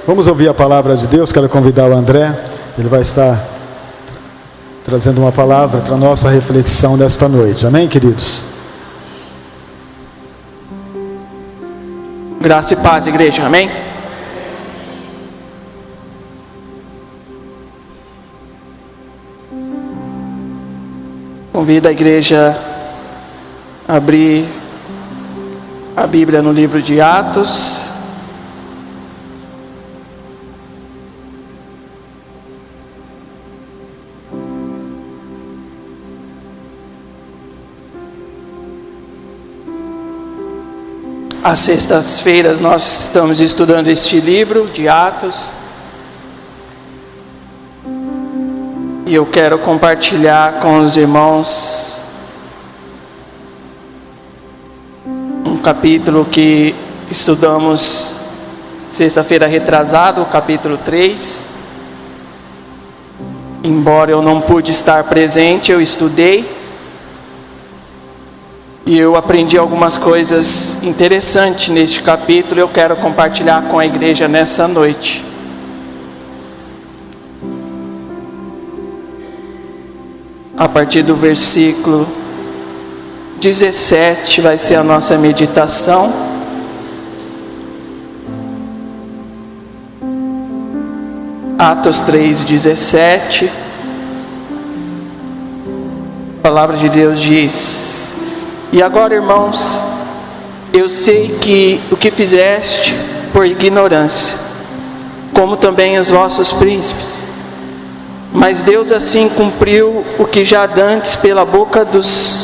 Vamos ouvir a palavra de Deus. Quero convidar o André. Ele vai estar trazendo uma palavra para a nossa reflexão desta noite. Amém, queridos? Graça e paz, igreja. Amém? Convido a igreja a abrir a Bíblia no livro de Atos. Às sextas-feiras nós estamos estudando este livro de Atos. E eu quero compartilhar com os irmãos um capítulo que estudamos sexta-feira retrasada, o capítulo 3. Embora eu não pude estar presente, eu estudei. E eu aprendi algumas coisas interessantes neste capítulo. Eu quero compartilhar com a igreja nessa noite. A partir do versículo 17 vai ser a nossa meditação. Atos 3:17. A palavra de Deus diz: E agora, irmãos, eu sei que o que fizeste por ignorância, como também os vossos príncipes, mas Deus assim cumpriu o que já dantes pela boca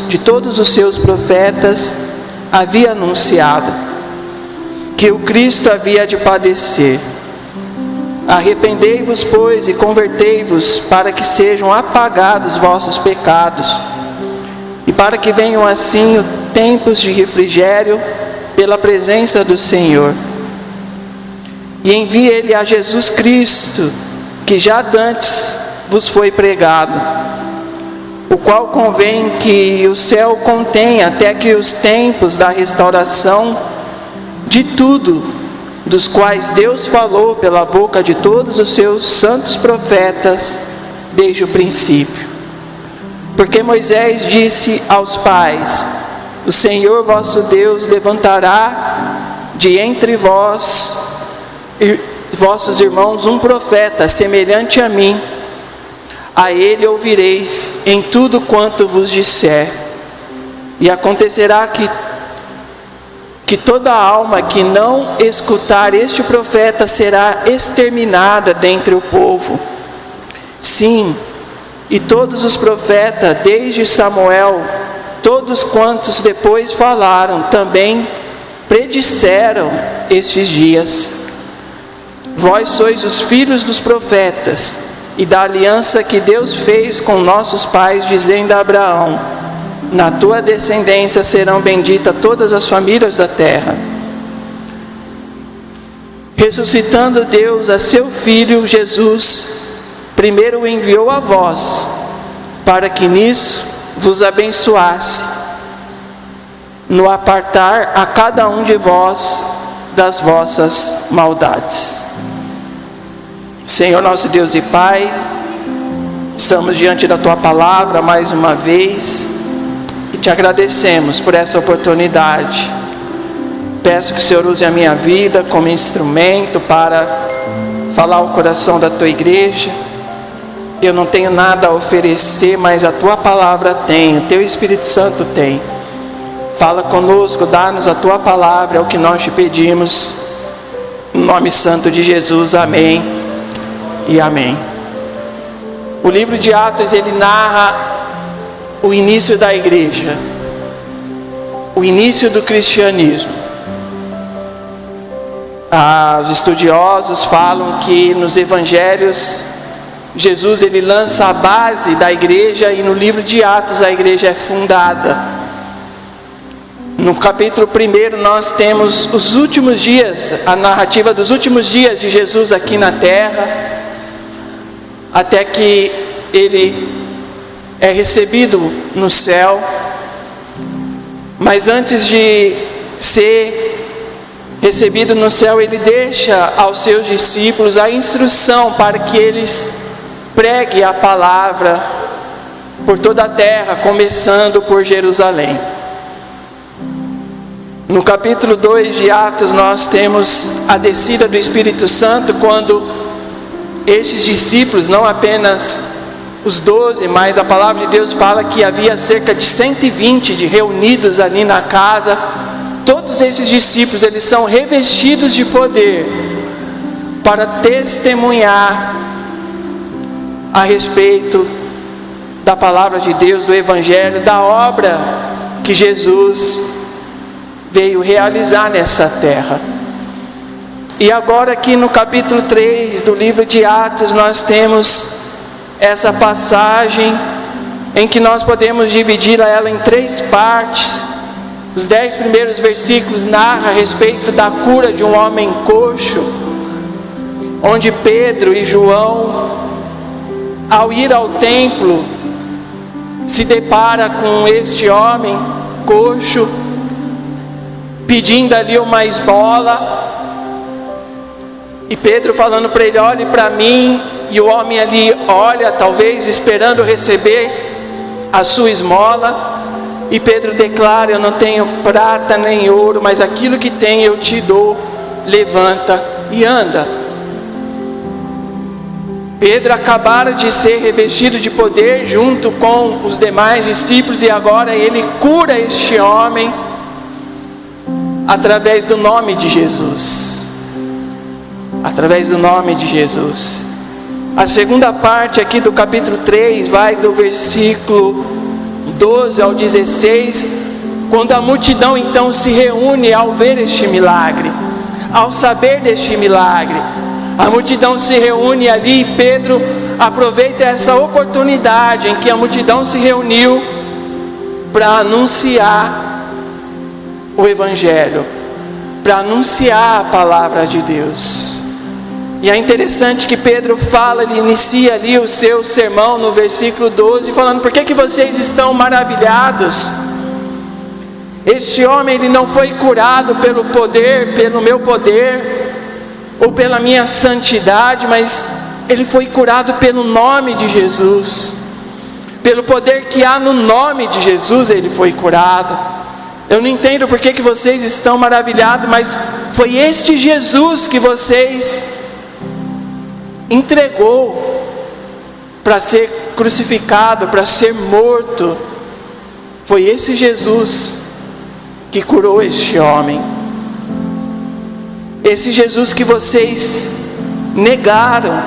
de todos os seus profetas havia anunciado, que o Cristo havia de padecer. Arrependei-vos, pois, e convertei-vos, para que sejam apagados vossos pecados, e para que venham assim tempos de refrigério pela presença do Senhor. E envie Ele a Jesus Cristo, que já dantes vos foi pregado, o qual convém que o céu contenha até que os tempos da restauração de tudo, dos quais Deus falou pela boca de todos os seus santos profetas desde o princípio. Porque Moisés disse aos pais: o Senhor vosso Deus levantará de entre vós e vossos irmãos um profeta semelhante a mim. A ele ouvireis em tudo quanto vos disser. E acontecerá que toda alma que não escutar este profeta será exterminada dentre o povo. Sim, e todos os profetas, desde Samuel, todos quantos depois falaram, também predisseram estes dias. Vós sois os filhos dos profetas, e da aliança que Deus fez com nossos pais, dizendo a Abraão: na tua descendência serão benditas todas as famílias da terra. Ressuscitando Deus a seu Filho Jesus, primeiro o enviou a vós, para que nisso vos abençoasse, no apartar a cada um de vós das vossas maldades. Senhor nosso Deus e Pai, estamos diante da Tua palavra mais uma vez, e te agradecemos por essa oportunidade. Peço que o Senhor use a minha vida como instrumento para falar ao coração da Tua igreja. Eu não tenho nada a oferecer, mas a Tua palavra tem, o Teu Espírito Santo tem. Fala conosco, dá-nos a Tua palavra, é o que nós te pedimos, no nome santo de Jesus, amém e amém. O livro de Atos, ele narra o início da igreja, o início do cristianismo. Os estudiosos falam que nos evangelhos, Jesus ele lança a base da igreja, e no livro de Atos a igreja é fundada. No capítulo 1 nós temos os últimos dias, a narrativa dos últimos dias de Jesus aqui na terra, até que ele é recebido no céu. Mas antes de ser recebido no céu, ele deixa aos seus discípulos a instrução para que eles preguem a palavra por toda a terra, começando por Jerusalém. No capítulo 2 de Atos, nós temos a descida do Espírito Santo, quando esses discípulos, não apenas os 12, mas a palavra de Deus fala que havia cerca de 120 reunidos ali na casa. Todos esses discípulos, eles são revestidos de poder para testemunhar a respeito da palavra de Deus, do Evangelho, da obra que Jesus veio realizar nessa terra. E agora aqui no capítulo 3 do livro de Atos, nós temos essa passagem em que nós podemos dividir ela em 3 partes. Os 10 primeiros versículos narram a respeito da cura de um homem coxo, onde Pedro e João, ao ir ao templo, se depara com este homem coxo, pedindo ali uma esmola, e Pedro falando para ele: olhe para mim, e o homem ali olha, talvez esperando receber a sua esmola, e Pedro declara: eu não tenho prata nem ouro, mas aquilo que tenho eu te dou, levanta e anda. Pedro acabara de ser revestido de poder junto com os demais discípulos, e agora ele cura este homem através do nome de Jesus. Através do nome de Jesus. A segunda parte aqui do capítulo 3 vai do versículo 12 ao 16, quando a multidão então se reúne ao ver este milagre, ao saber deste milagre. A multidão se reúne ali e Pedro aproveita essa oportunidade em que a multidão se reuniu para anunciar o Evangelho, para anunciar a palavra de Deus. E é interessante que Pedro fala, ele inicia ali o seu sermão no versículo 12, falando: por que vocês estão maravilhados? Este homem, ele não foi curado pelo poder, pelo meu poder, ou pela minha santidade, mas ele foi curado pelo nome de Jesus. Pelo poder que há no nome de Jesus, ele foi curado. Eu não entendo por que vocês estão maravilhados, mas foi este Jesus que vocês entregou para ser crucificado, para ser morto. Foi esse Jesus que curou este homem. Esse Jesus que vocês negaram,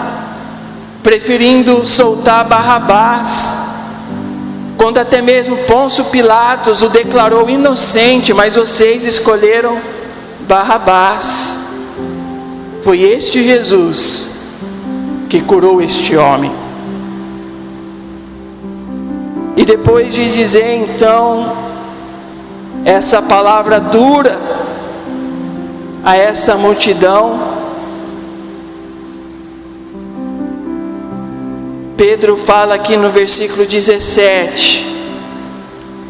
preferindo soltar Barrabás, quando até mesmo Pôncio Pilatos o declarou inocente, mas vocês escolheram Barrabás. Foi este Jesus que curou este homem. E depois de dizer então essa palavra dura a essa multidão, Pedro fala aqui no versículo 17,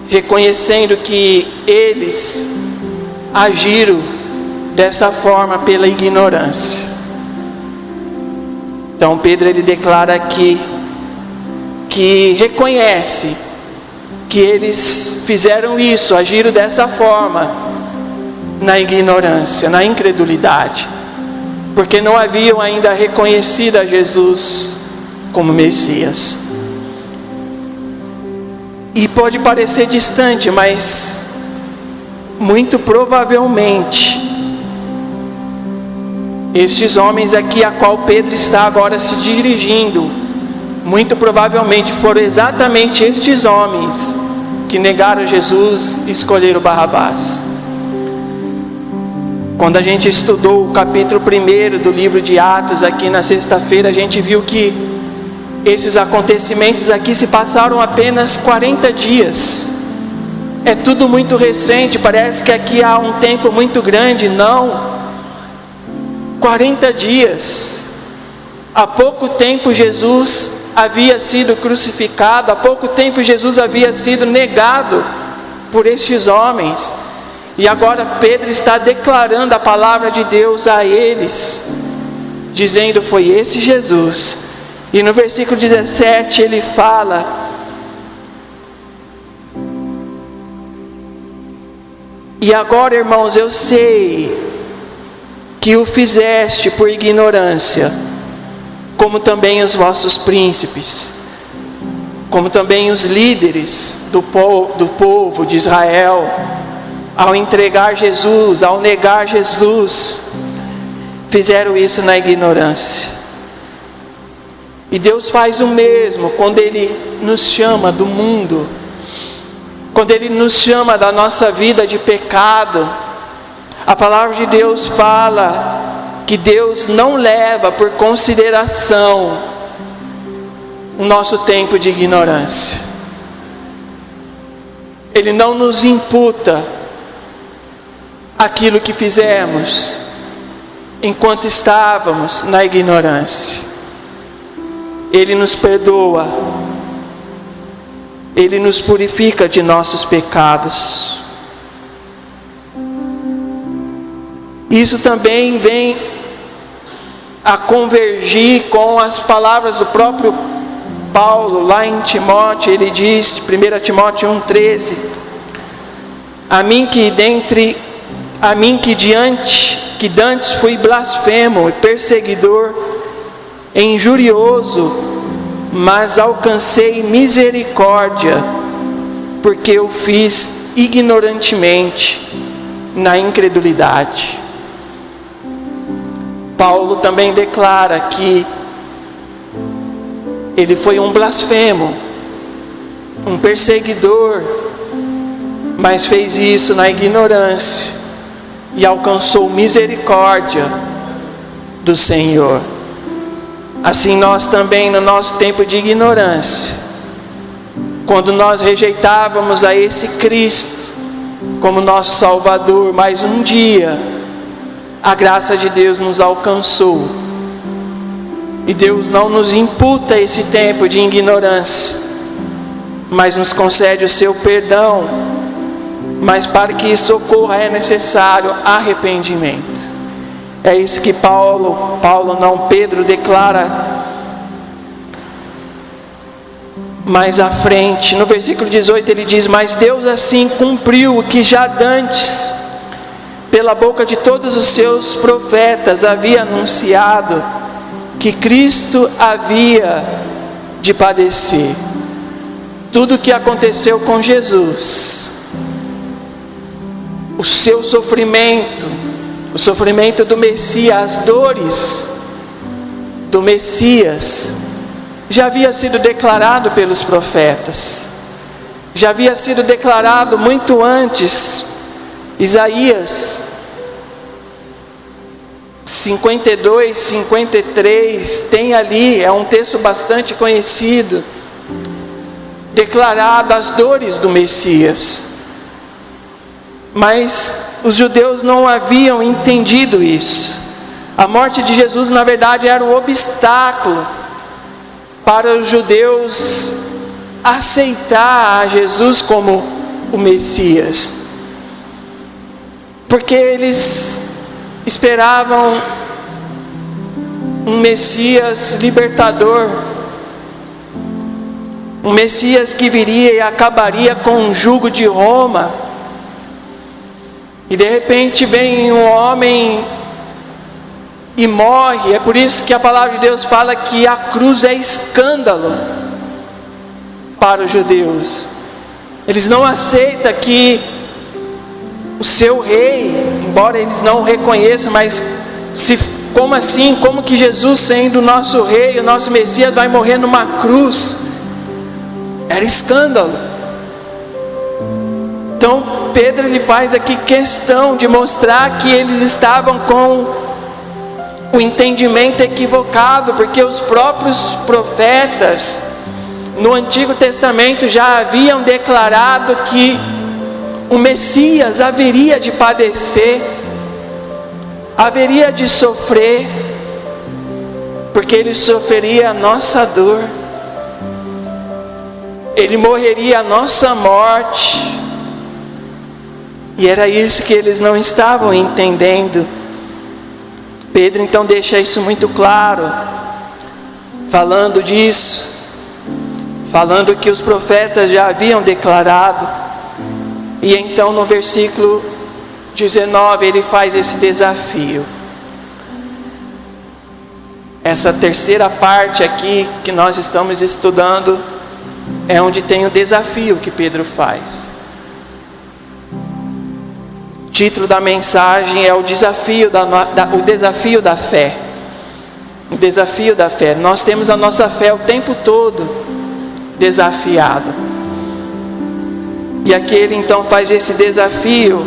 reconhecendo que eles agiram dessa forma pela ignorância. Então Pedro, ele declara aqui que reconhece que eles fizeram isso, agiram dessa forma na ignorância, na incredulidade, porque não haviam ainda reconhecido a Jesus como Messias. E pode parecer distante, mas muito provavelmente estes homens aqui a qual Pedro está agora se dirigindo, muito provavelmente foram exatamente estes homens que negaram Jesus e escolheram Barrabás. Quando a gente estudou o capítulo 1 do livro de Atos aqui na sexta-feira, a gente viu que esses acontecimentos aqui se passaram apenas 40 dias. É tudo muito recente, parece que aqui há um tempo muito grande. Não, 40 dias. Há pouco tempo Jesus havia sido crucificado, há pouco tempo Jesus havia sido negado por estes homens. E agora Pedro está declarando a palavra de Deus a eles, dizendo: foi esse Jesus. E no versículo 17 ele fala: e agora, irmãos, eu sei que o fizeste por ignorância, como também os vossos príncipes, como também os líderes do povo de Israel, ao entregar Jesus, ao negar Jesus, fizeram isso na ignorância. E Deus faz o mesmo quando Ele nos chama do mundo, quando Ele nos chama da nossa vida de pecado. A palavra de Deus fala que Deus não leva por consideração o nosso tempo de ignorância. Ele não nos imputa aquilo que fizemos enquanto estávamos na ignorância. Ele nos perdoa, Ele nos purifica de nossos pecados. Isso também vem a convergir com as palavras do próprio Paulo, lá em Timóteo. Ele diz, 1 Timóteo 1,13: a mim que dantes fui blasfemo e perseguidor, injurioso, mas alcancei misericórdia, porque eu fiz ignorantemente, na incredulidade. Paulo também declara que ele foi um blasfemo, um perseguidor, mas fez isso na ignorância e alcançou misericórdia do Senhor. Assim nós também, no nosso tempo de ignorância, quando nós rejeitávamos a esse Cristo como nosso Salvador, mas um dia a graça de Deus nos alcançou, e Deus não nos imputa esse tempo de ignorância, mas nos concede o seu perdão. Mas para que isso ocorra é necessário arrependimento. É isso que Pedro declara mais à frente. No versículo 18 ele diz: mas Deus assim cumpriu o que já dantes, pela boca de todos os seus profetas, havia anunciado, que Cristo havia de padecer. Tudo o que aconteceu com Jesus, o seu sofrimento, o sofrimento do Messias, as dores do Messias, já havia sido declarado pelos profetas, já havia sido declarado muito antes. Isaías 52, 53, tem ali, é um texto bastante conhecido, declarado as dores do Messias. Mas os judeus não haviam entendido isso. A morte de Jesus, na verdade, era um obstáculo para os judeus aceitar a Jesus como o Messias, porque eles esperavam um Messias libertador, um Messias que viria e acabaria com o jugo de Roma. E de repente vem um homem e morre. É por isso que a palavra de Deus fala que a cruz é escândalo para os judeus. Eles não aceitam que o seu rei, embora eles não o reconheçam, mas como assim? Como que Jesus, sendo o nosso rei, o nosso Messias, vai morrer numa cruz? Era escândalo. Então Pedro ele faz aqui questão de mostrar que eles estavam com o entendimento equivocado, porque os próprios profetas no Antigo Testamento já haviam declarado que o Messias haveria de padecer, haveria de sofrer, porque ele sofreria a nossa dor, ele morreria a nossa morte, E era isso que eles não estavam entendendo. Pedro então deixa isso muito claro, falando disso, falando que os profetas já haviam declarado. E então no versículo 19 ele faz esse desafio. Essa terceira parte aqui que nós estamos estudando é onde tem o desafio que Pedro faz. O título da mensagem é o desafio da fé. O desafio da fé. Nós temos a nossa fé o tempo todo desafiada. E aqui ele então faz esse desafio: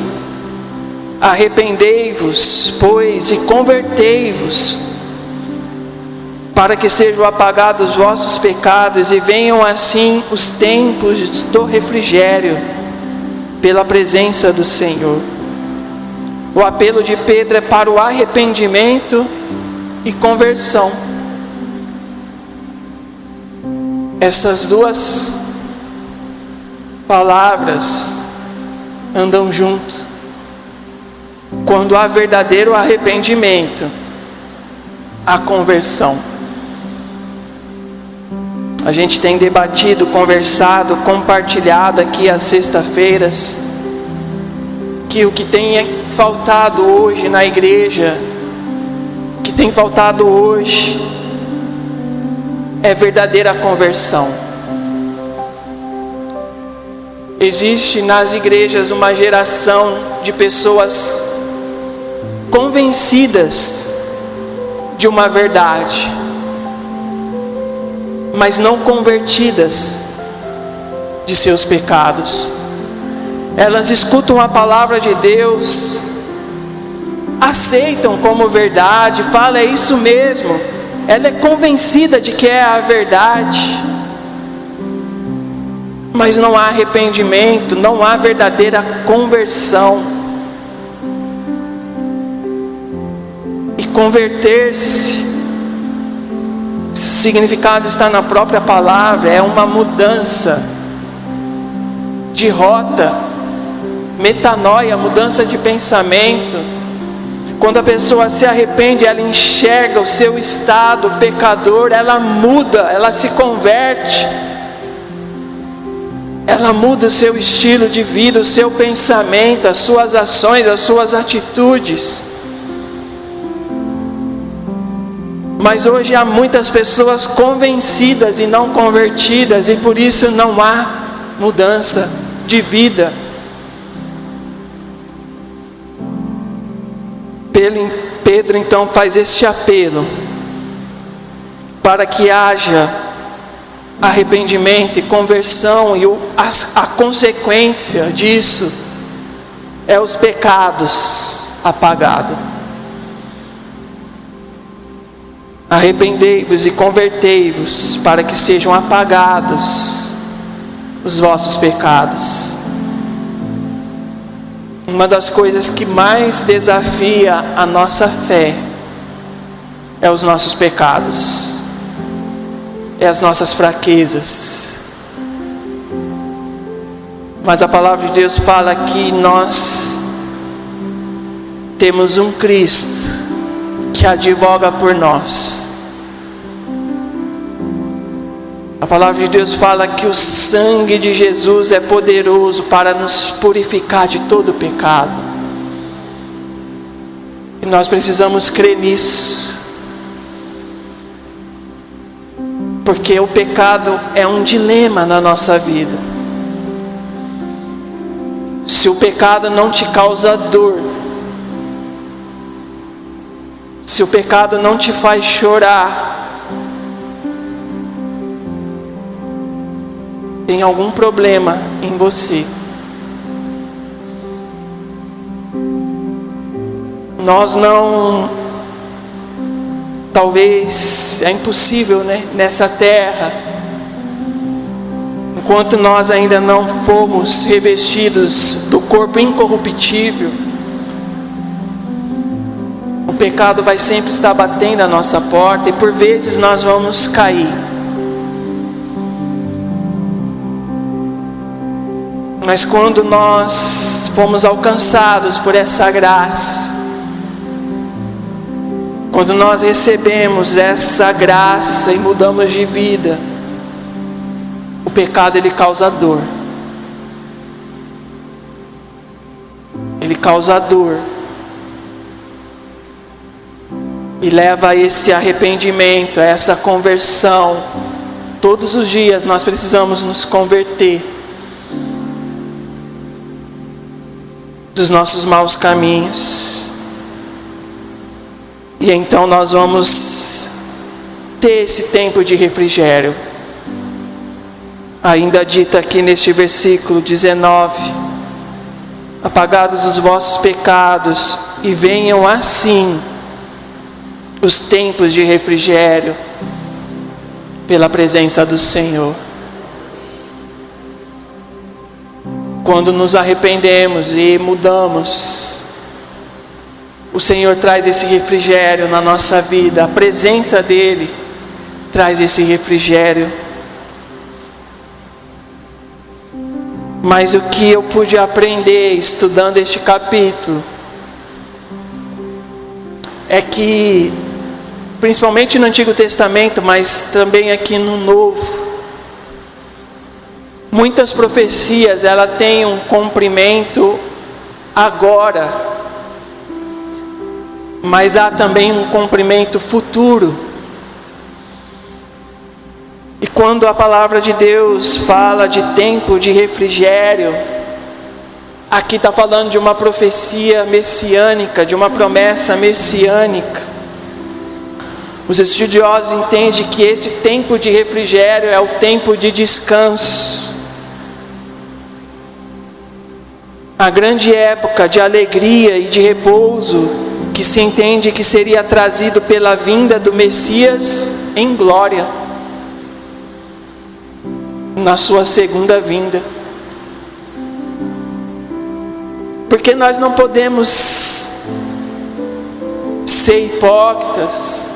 arrependei-vos, pois, e convertei-vos, para que sejam apagados os vossos pecados e venham assim os tempos do refrigério pela presença do Senhor. O apelo de Pedro é para o arrependimento e conversão. Essas duas palavras andam junto. Quando há verdadeiro arrependimento, há conversão. A gente tem debatido, conversado, compartilhado aqui às sextas-feiras, que o que tem faltado hoje na igreja, o que tem faltado hoje, é verdadeira conversão. Existe nas igrejas uma geração de pessoas convencidas de uma verdade, mas não convertidas de seus pecados. Elas escutam a palavra de Deus, aceitam como verdade, falam: é isso mesmo. Ela é convencida de que é a verdade, mas não há arrependimento, não há verdadeira conversão. E converter-se, o significado está na própria palavra, é uma mudança de rota, metanoia, mudança de pensamento. Quando a pessoa se arrepende, ela enxerga o seu estado pecador, ela muda, ela se converte, ela muda o seu estilo de vida, o seu pensamento, as suas ações, as suas atitudes. Mas hoje há muitas pessoas convencidas e não convertidas, e por isso não há mudança de vida. Pedro então faz este apelo para que haja arrependimento e conversão, e a consequência disso é os pecados apagados. Arrependei-vos e convertei-vos, para que sejam apagados os vossos pecados. Uma das coisas que mais desafia a nossa fé é os nossos pecados, é as nossas fraquezas. Mas a palavra de Deus fala que nós temos um Cristo que advoga por nós. A palavra de Deus fala que o sangue de Jesus é poderoso para nos purificar de todo pecado. E nós precisamos crer nisso, porque o pecado é um dilema na nossa vida. Se o pecado não te causa dor, se o pecado não te faz chorar, tem algum problema em você. Nós não, talvez é impossível, né, nessa terra, enquanto nós ainda não fomos revestidos do corpo incorruptível, o pecado vai sempre estar batendo a nossa porta, e por vezes nós vamos cair. Mas quando nós fomos alcançados por essa graça, quando nós recebemos essa graça e mudamos de vida, o pecado ele causa dor. Ele causa dor. E leva a esse arrependimento, a essa conversão. Todos os dias nós precisamos nos converter dos nossos maus caminhos. E então nós vamos ter esse tempo de refrigério. Ainda dita aqui neste versículo 19: apagados os vossos pecados, e venham assim os tempos de refrigério pela presença do Senhor. Quando nos arrependemos e mudamos, o Senhor traz esse refrigério na nossa vida. A presença dEle traz esse refrigério. Mas o que eu pude aprender estudando este capítulo é que, principalmente no Antigo Testamento, mas também aqui no Novo, muitas profecias ela têm um cumprimento agora, mas há também um cumprimento futuro. E quando a palavra de Deus fala de tempo de refrigério, aqui está falando de uma profecia messiânica, de uma promessa messiânica. Os estudiosos entendem que esse tempo de refrigério é o tempo de descanso. A grande época de alegria e de repouso que se entende que seria trazido pela vinda do Messias em glória, na sua segunda vinda. Porque nós não podemos ser hipócritas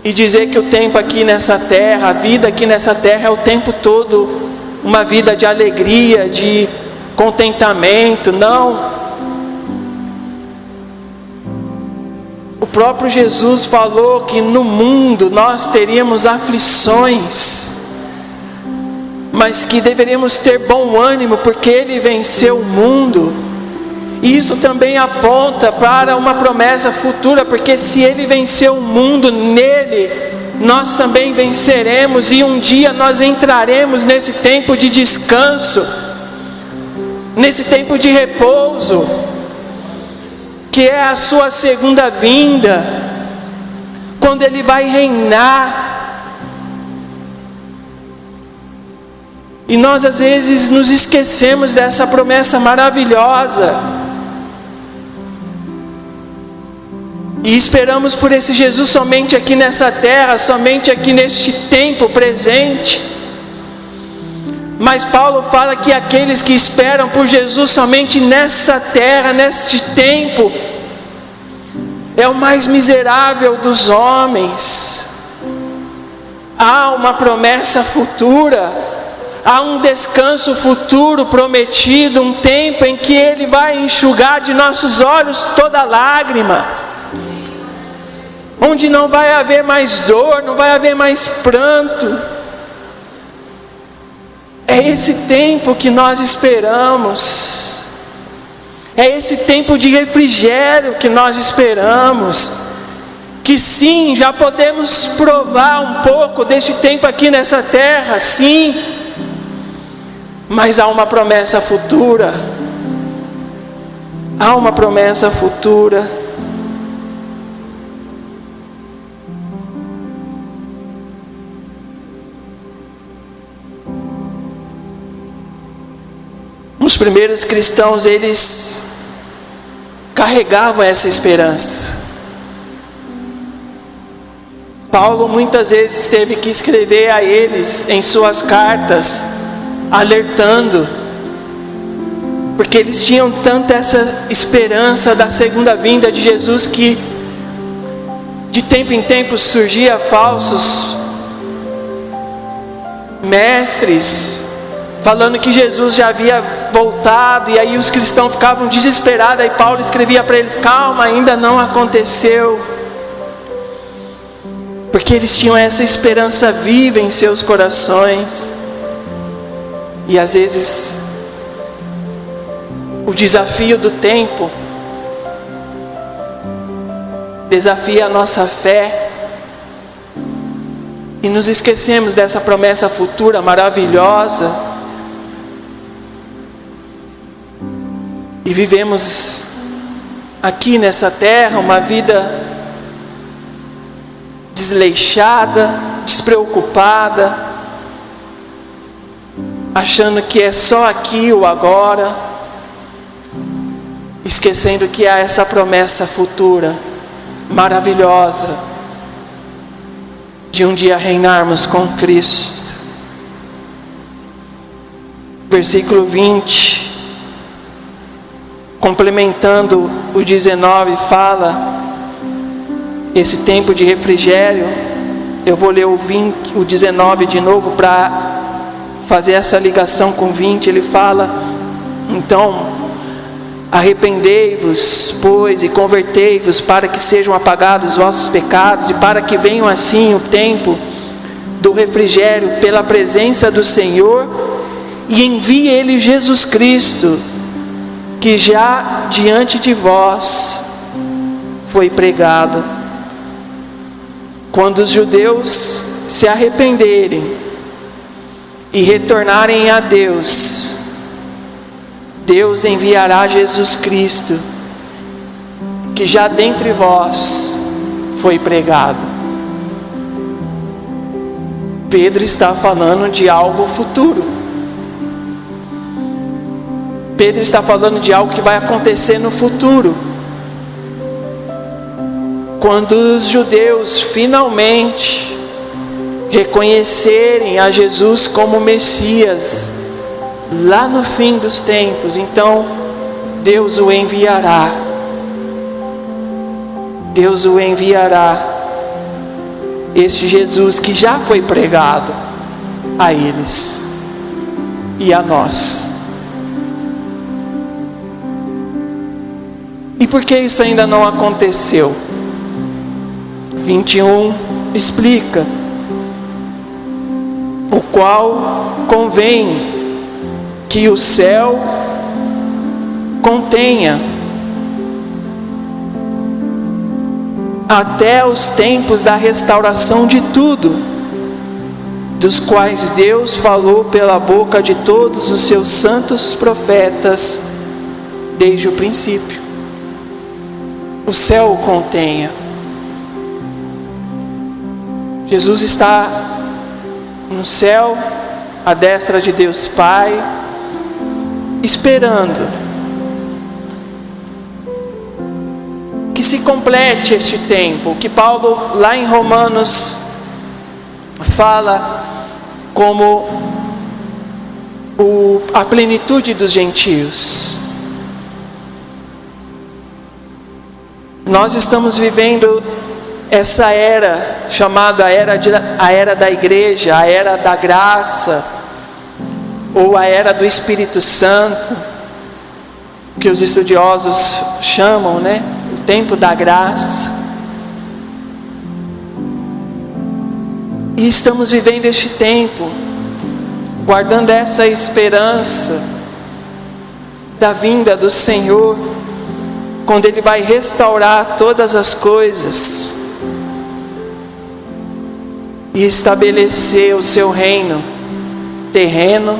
e dizer que o tempo aqui nessa terra, a vida aqui nessa terra é o tempo todo uma vida de alegria, de contentamento. Não. O próprio Jesus falou que no mundo nós teríamos aflições, mas que deveríamos ter bom ânimo, porque Ele venceu o mundo. E isso também aponta para uma promessa futura, porque se Ele venceu o mundo, nele nós também venceremos, e um dia nós entraremos nesse tempo de descanso, nesse tempo de repouso, que é a sua segunda vinda, quando Ele vai reinar. E nós às vezes nos esquecemos dessa promessa maravilhosa, e esperamos por esse Jesus somente aqui nessa terra, somente aqui neste tempo presente. Mas Paulo fala que aqueles que esperam por Jesus somente nessa terra, neste tempo, é o mais miserável dos homens. Há uma promessa futura, há um descanso futuro prometido, um tempo em que Ele vai enxugar de nossos olhos toda lágrima, onde não vai haver mais dor, não vai haver mais pranto. É esse tempo que nós esperamos, é esse tempo de refrigério que nós esperamos, que sim, já podemos provar um pouco deste tempo aqui nessa terra, sim, mas há uma promessa futura, há uma promessa futura. Os primeiros cristãos, eles carregavam essa esperança. Paulo muitas vezes teve que escrever a eles em suas cartas, alertando, porque eles tinham tanta essa esperança da segunda vinda de Jesus, que de tempo em tempo surgia falsos mestres, falando que Jesus já havia voltado, e aí os cristãos ficavam desesperados. Aí Paulo escrevia para eles: calma, ainda não aconteceu, porque eles tinham essa esperança viva em seus corações. E às vezes o desafio do tempo desafia a nossa fé, e nos esquecemos dessa promessa futura maravilhosa, e vivemos aqui nessa terra uma vida desleixada, despreocupada, achando que é só aqui ou agora, esquecendo que há essa promessa futura maravilhosa de um dia reinarmos com Cristo. Versículo 20, complementando o 19, fala esse tempo de refrigério. Eu vou ler o 19 de novo para fazer essa ligação com 20. Ele fala: então arrependei-vos, pois, e convertei-vos, para que sejam apagados os vossos pecados, e para que venham assim o tempo do refrigério pela presença do Senhor, e envie Ele Jesus Cristo, que já diante de vós foi pregado. Quando os judeus se arrependerem e retornarem a Deus, Deus enviará Jesus Cristo, que já dentre vós foi pregado. Pedro está falando de algo futuro. Pedro está falando de algo que vai acontecer no futuro. Quando os judeus finalmente reconhecerem a Jesus como Messias, lá no fim dos tempos, então Deus o enviará. Deus o enviará, este Jesus que já foi pregado a eles e a nós. E por que isso ainda não aconteceu? 21 explica: o qual convém que o céu contenha até os tempos da restauração de tudo, dos quais Deus falou pela boca de todos os seus santos profetas desde o princípio. O céu o contenha. Jesus está no céu, à destra de Deus Pai, esperando que se complete este tempo, que Paulo lá em Romanos fala como a plenitude dos gentios. Nós estamos vivendo essa era chamada a era da igreja, a era da graça, ou a era do Espírito Santo, que os estudiosos chamam, né? O tempo da graça. E estamos vivendo este tempo, guardando essa esperança da vinda do Senhor, quando Ele vai restaurar todas as coisas e estabelecer o seu reino terreno,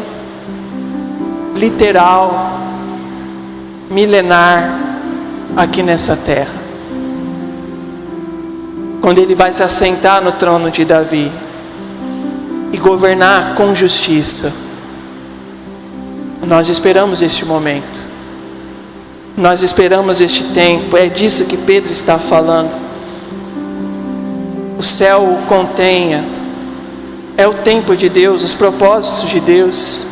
literal, milenar, aqui nessa terra. Quando Ele vai se assentar no trono de Davi e governar com justiça. Nós esperamos este momento, nós esperamos este tempo. É disso que Pedro está falando. O céu o contenha, é o tempo de Deus, os propósitos de Deus.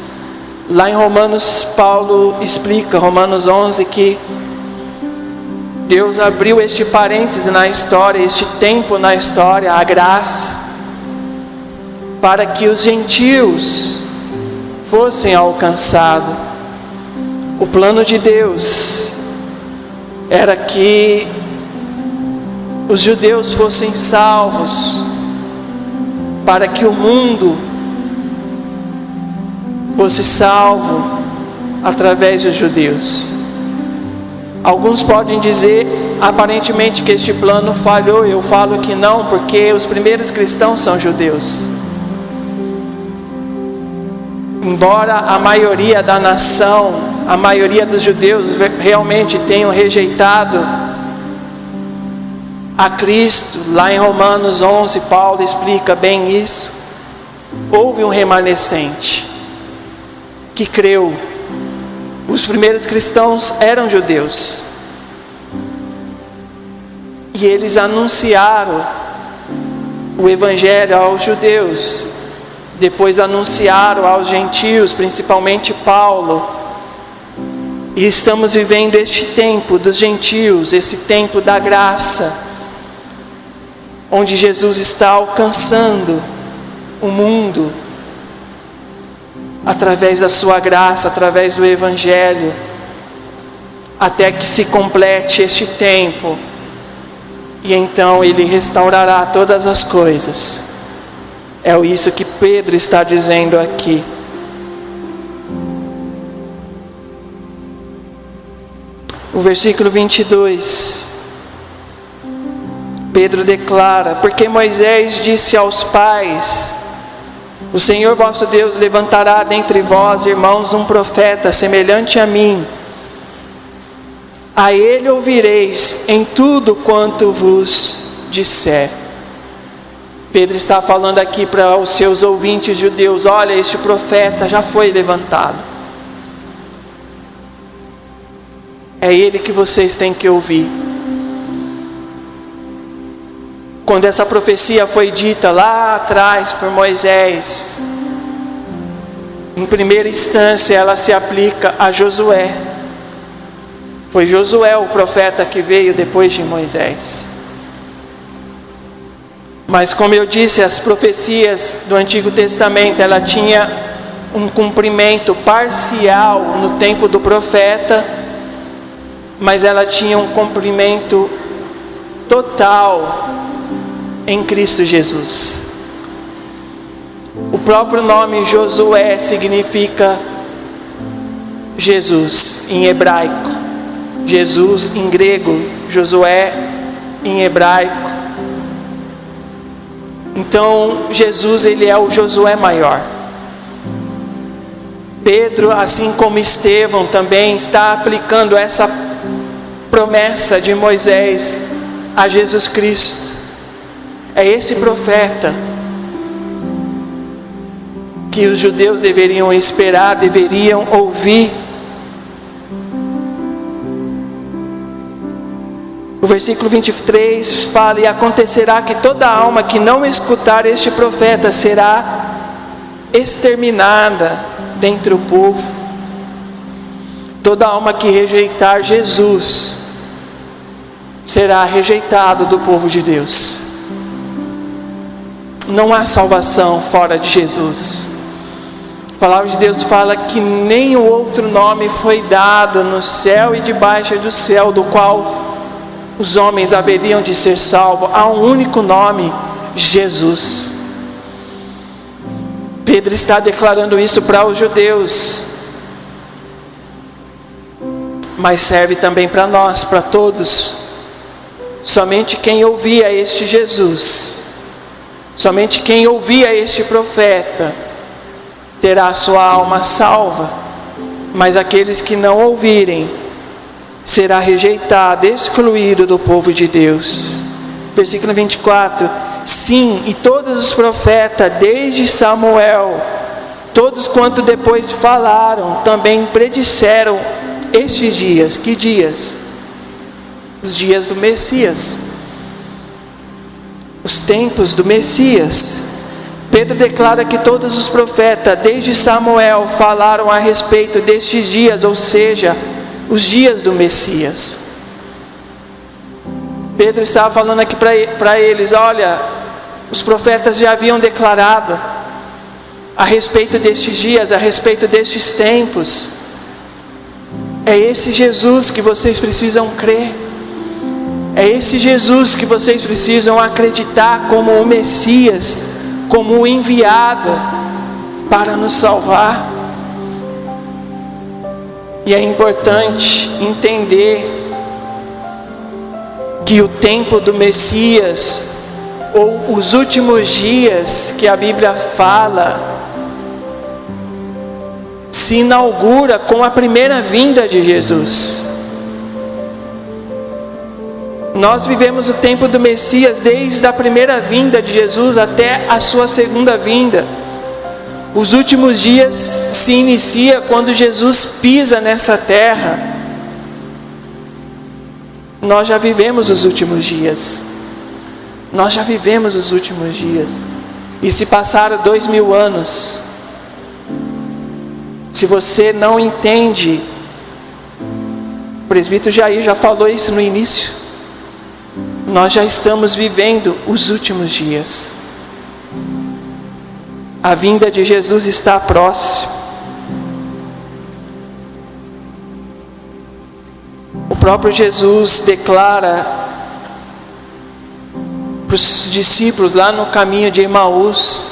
Lá em Romanos, Paulo explica, Romanos 11, que Deus abriu este parêntese na história, este tempo na história, a graça, para que os gentios fossem alcançados. O plano de Deus era que os judeus fossem salvos, para que o mundo fosse salvo através dos judeus. Alguns podem dizer aparentemente que este plano falhou. Eu falo que não, porque os primeiros cristãos são judeus. Embora a maioria da nação, a maioria dos judeus realmente tenham rejeitado a Cristo, lá em Romanos 11, Paulo explica bem isso. Houve um remanescente que creu. Os primeiros cristãos eram judeus, e eles anunciaram o evangelho aos judeus, depois anunciaram aos gentios, principalmente Paulo. E estamos vivendo este tempo dos gentios, esse tempo da graça, onde Jesus está alcançando o mundo através da sua graça, através do evangelho, até que se complete este tempo, e então ele restaurará todas as coisas. É isso que Pedro está dizendo aqui. O versículo 22, Pedro declara: porque Moisés disse aos pais: o Senhor vosso Deus levantará dentre vós, irmãos, um profeta semelhante a mim. A ele ouvireis em tudo quanto vos disser. Pedro está falando aqui para os seus ouvintes judeus: olha, este profeta já foi levantado. É ele que vocês têm que ouvir. Quando essa profecia foi dita lá atrás por Moisés, em primeira instância ela se aplica a Josué. Foi Josué o profeta que veio depois de Moisés. Mas como eu disse, as profecias do Antigo Testamento, ela tinha um cumprimento parcial no tempo do profeta, mas ela tinha um cumprimento total em Cristo Jesus. O próprio nome Josué significa Jesus em hebraico, Jesus em grego, Josué em hebraico. Então Jesus, ele é o Josué maior. Pedro, assim como Estevão, também está aplicando essa promessa de Moisés a Jesus Cristo. É esse profeta que os judeus deveriam esperar, deveriam ouvir. O versículo 23 fala: e acontecerá que toda alma que não escutar este profeta será exterminada dentre o povo. Toda alma que rejeitar Jesus será rejeitado do povo de Deus. Não há salvação fora de Jesus. A palavra de Deus fala que nenhum outro nome foi dado no céu e debaixo do céu, do qual os homens haveriam de ser salvos. Há um único nome: Jesus. Pedro está declarando isso para os judeus, mas serve também para nós, para todos. Somente quem ouvia este Jesus, somente quem ouvia este profeta, terá a sua alma salva. Mas aqueles que não ouvirem, será rejeitado, excluído do povo de Deus. Versículo 24: sim, e todos os profetas, desde Samuel, todos quanto depois falaram, também predisseram estes dias. Que dias? Os dias do Messias, os tempos do Messias. Pedro declara que todos os profetas, desde Samuel, falaram a respeito destes dias, ou seja, os dias do Messias. Pedro estava falando aqui para eles: olha, os profetas já haviam declarado a respeito destes dias, a respeito destes tempos. É esse Jesus que vocês precisam crer. É esse Jesus que vocês precisam acreditar como o Messias, como o enviado para nos salvar. E é importante entender que o tempo do Messias, ou os últimos dias que a Bíblia fala, se inaugura com a primeira vinda de Jesus. Nós vivemos o tempo do Messias desde a primeira vinda de Jesus até a sua segunda vinda. Os últimos dias se inicia quando Jesus pisa nessa terra. Nós já vivemos os últimos dias. Nós já vivemos os últimos dias. E se passaram 2000 anos. Se você não entende, o presbítero Jair já falou isso no início. Nós já estamos vivendo os últimos dias. A vinda de Jesus está próxima. O próprio Jesus declara para os discípulos lá no caminho de Emaús.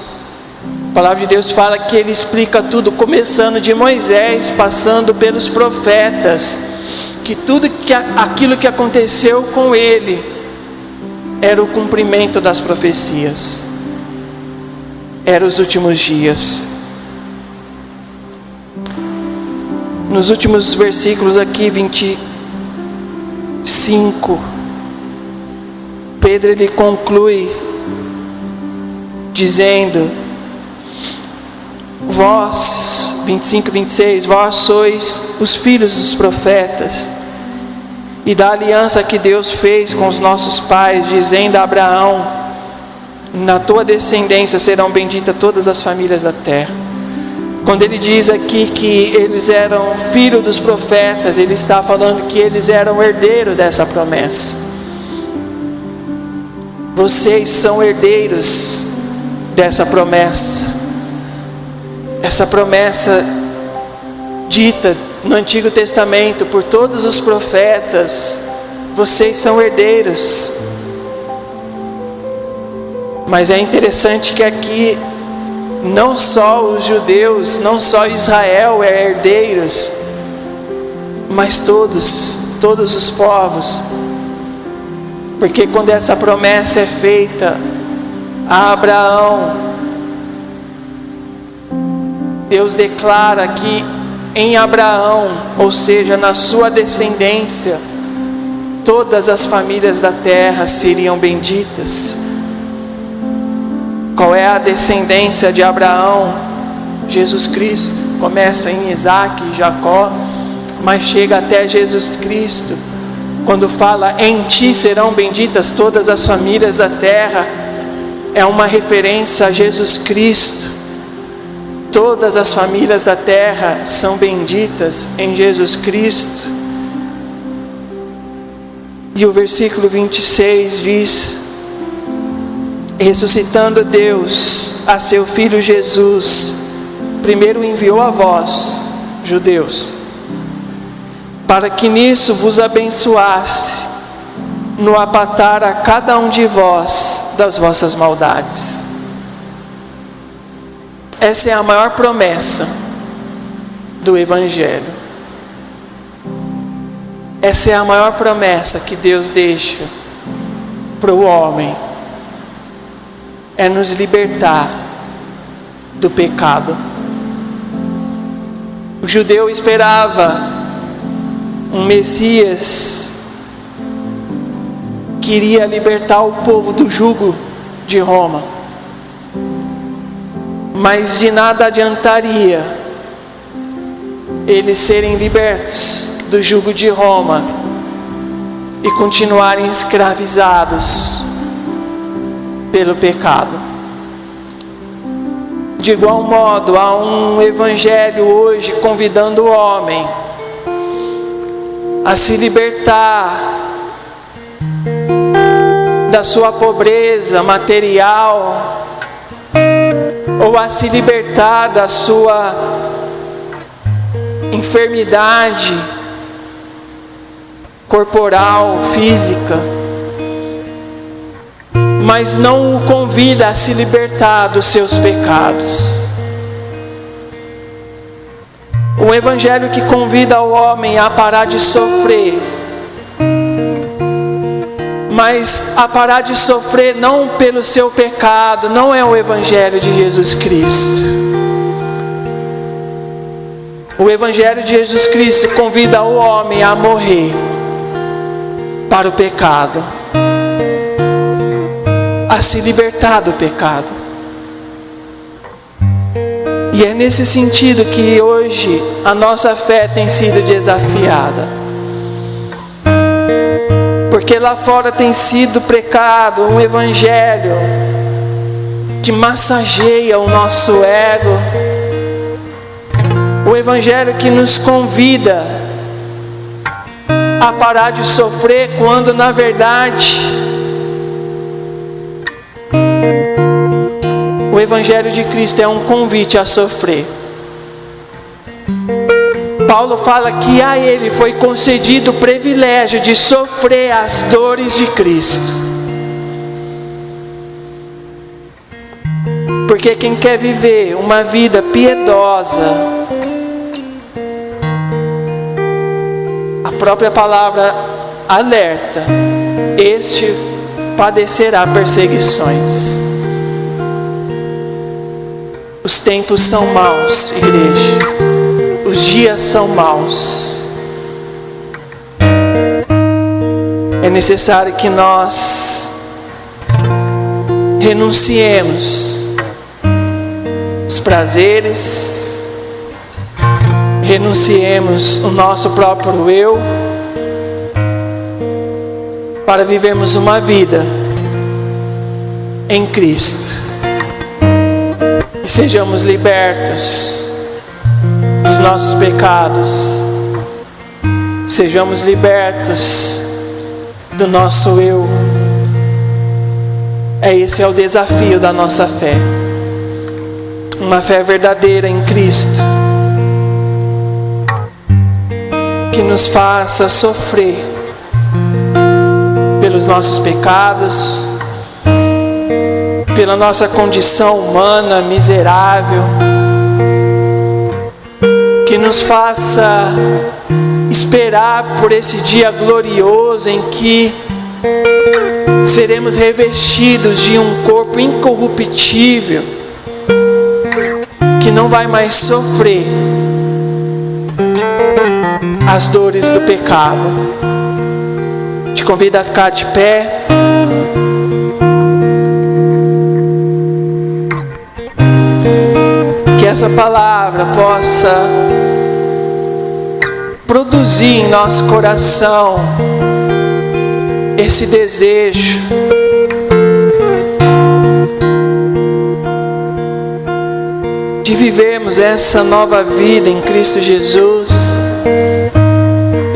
A palavra de Deus fala que Ele explica tudo, começando de Moisés, passando pelos profetas, que tudo aquilo que aconteceu com Ele era o cumprimento das profecias. Eram os últimos dias. Nos últimos versículos aqui, 25, Pedro ele conclui dizendo: vós, 25 e 26, vós sois os filhos dos profetas e da aliança que Deus fez com os nossos pais, dizendo a Abraão: na tua descendência serão benditas todas as famílias da terra. Quando ele diz aqui que eles eram filhos dos profetas, ele está falando que eles eram herdeiros dessa promessa. Vocês são herdeiros dessa promessa. Essa promessa dita no Antigo Testamento por todos os profetas, vocês são herdeiros. Mas é interessante que aqui não só os judeus, não só Israel é herdeiros, mas todos os povos. Porque quando essa promessa é feita a Abraão, Deus declara que em Abraão, ou seja, na sua descendência, todas as famílias da terra seriam benditas. Qual é a descendência de Abraão? Jesus Cristo. Começa em Isaac e Jacó, mas chega até Jesus Cristo. Quando fala em ti serão benditas todas as famílias da terra, é uma referência a Jesus Cristo. Todas as famílias da terra são benditas em Jesus Cristo. E o versículo 26 diz: ressuscitando Deus a seu Filho Jesus, primeiro enviou a vós, judeus, para que nisso vos abençoasse, no apatar a cada um de vós das vossas maldades. Essa é a maior promessa do Evangelho. Essa é a maior promessa que Deus deixa para o homem. É nos libertar do pecado. O judeu esperava um Messias que iria libertar o povo do jugo de Roma. Mas de nada adiantaria eles serem libertos do jugo de Roma e continuarem escravizados pelo pecado. De igual modo, há um evangelho hoje convidando o homem a se libertar da sua pobreza material ou a se libertar da sua enfermidade corporal, física, mas não o convida a se libertar dos seus pecados. O Evangelho que convida o homem a parar de sofrer, mas a parar de sofrer não pelo seu pecado, não é o Evangelho de Jesus Cristo. O Evangelho de Jesus Cristo convida o homem a morrer para o pecado, a se libertar do pecado. E é nesse sentido que hoje a nossa fé tem sido desafiada. Porque lá fora tem sido pregado um evangelho que massageia o nosso ego. O evangelho que nos convida a parar de sofrer, quando na verdade o Evangelho de Cristo é um convite a sofrer. Paulo fala que a ele foi concedido o privilégio de sofrer as dores de Cristo. Porque quem quer viver uma vida piedosa, a própria palavra alerta, este padecerá perseguições. Os tempos são maus, igreja. Os dias são maus. É necessário que nós renunciemos os prazeres, renunciemos o nosso próprio eu, para vivermos uma vida em Cristo. E sejamos libertos dos nossos pecados, sejamos libertos do nosso eu. Esse é o desafio da nossa fé, uma fé verdadeira em Cristo, que nos faça sofrer pelos nossos pecados, pela nossa condição humana miserável, que nos faça esperar por esse dia glorioso em que seremos revestidos de um corpo incorruptível, que não vai mais sofrer as dores do pecado. Te convido a ficar de pé. Que essa palavra possa produzir em nosso coração esse desejo de vivermos essa nova vida em Cristo Jesus,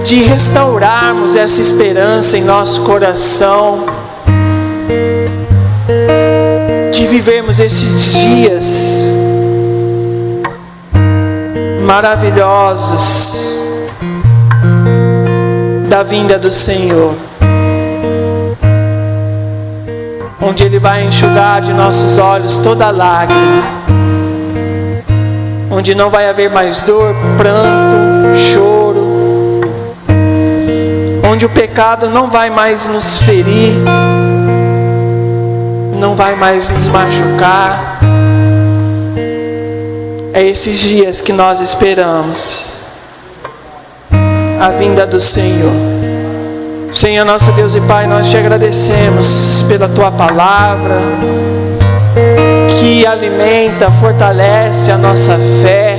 de restaurarmos essa esperança em nosso coração, de vivermos esses dias maravilhosos da vinda do Senhor, onde Ele vai enxugar de nossos olhos toda lágrima, onde não vai haver mais dor, pranto, choro, onde o pecado não vai mais nos ferir, não vai mais nos machucar. É esses dias que nós esperamos a vinda do Senhor. Senhor, nosso Deus e Pai, nós te agradecemos pela Tua palavra, que alimenta, fortalece a nossa fé.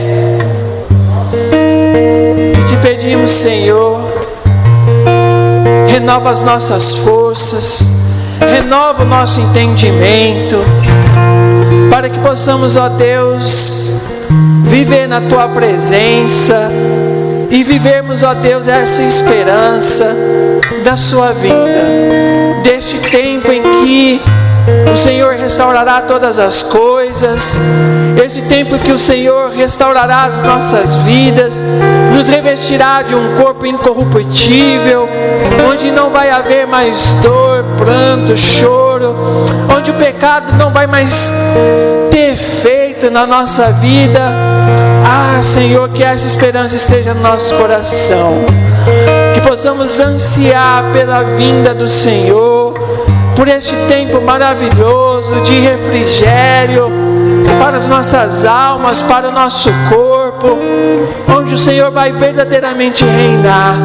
E te pedimos, Senhor, renova as nossas forças, renova o nosso entendimento, para que possamos, ó Deus, viver na Tua presença e vivermos, ó Deus, essa esperança da Sua vinda, deste tempo em que o Senhor restaurará todas as coisas. Esse tempo que o Senhor restaurará as nossas vidas, nos revestirá de um corpo incorruptível, onde não vai haver mais dor, pranto, choro, onde o pecado não vai mais ter efeito na nossa vida. Senhor, que essa esperança esteja no nosso coração, que possamos ansiar pela vinda do Senhor, por este tempo maravilhoso de refrigério para as nossas almas, para o nosso corpo, onde o Senhor vai verdadeiramente reinar.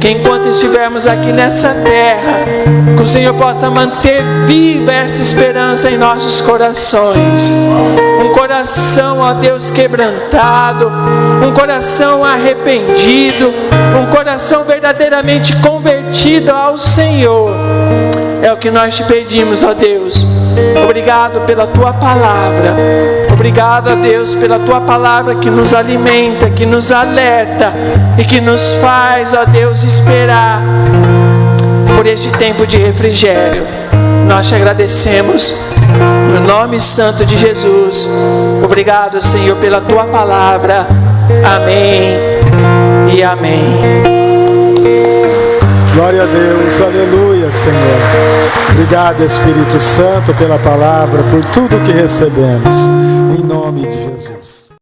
Que enquanto estivermos aqui nessa terra, que o Senhor possa manter viva essa esperança em nossos corações. Um coração, ó Deus, quebrantado, um coração arrependido, um coração verdadeiramente convertido ao Senhor. É o que nós te pedimos, ó Deus. Obrigado pela Tua Palavra. Obrigado, ó Deus, pela Tua Palavra que nos alimenta, que nos alerta e que nos faz, ó Deus, esperar por este tempo de refrigério. Nós te agradecemos no nome santo de Jesus. Obrigado, Senhor, pela Tua Palavra. Amém e amém. Glória a Deus, aleluia, Senhor. Obrigado, Espírito Santo, pela palavra, por tudo que recebemos. Em nome de Jesus.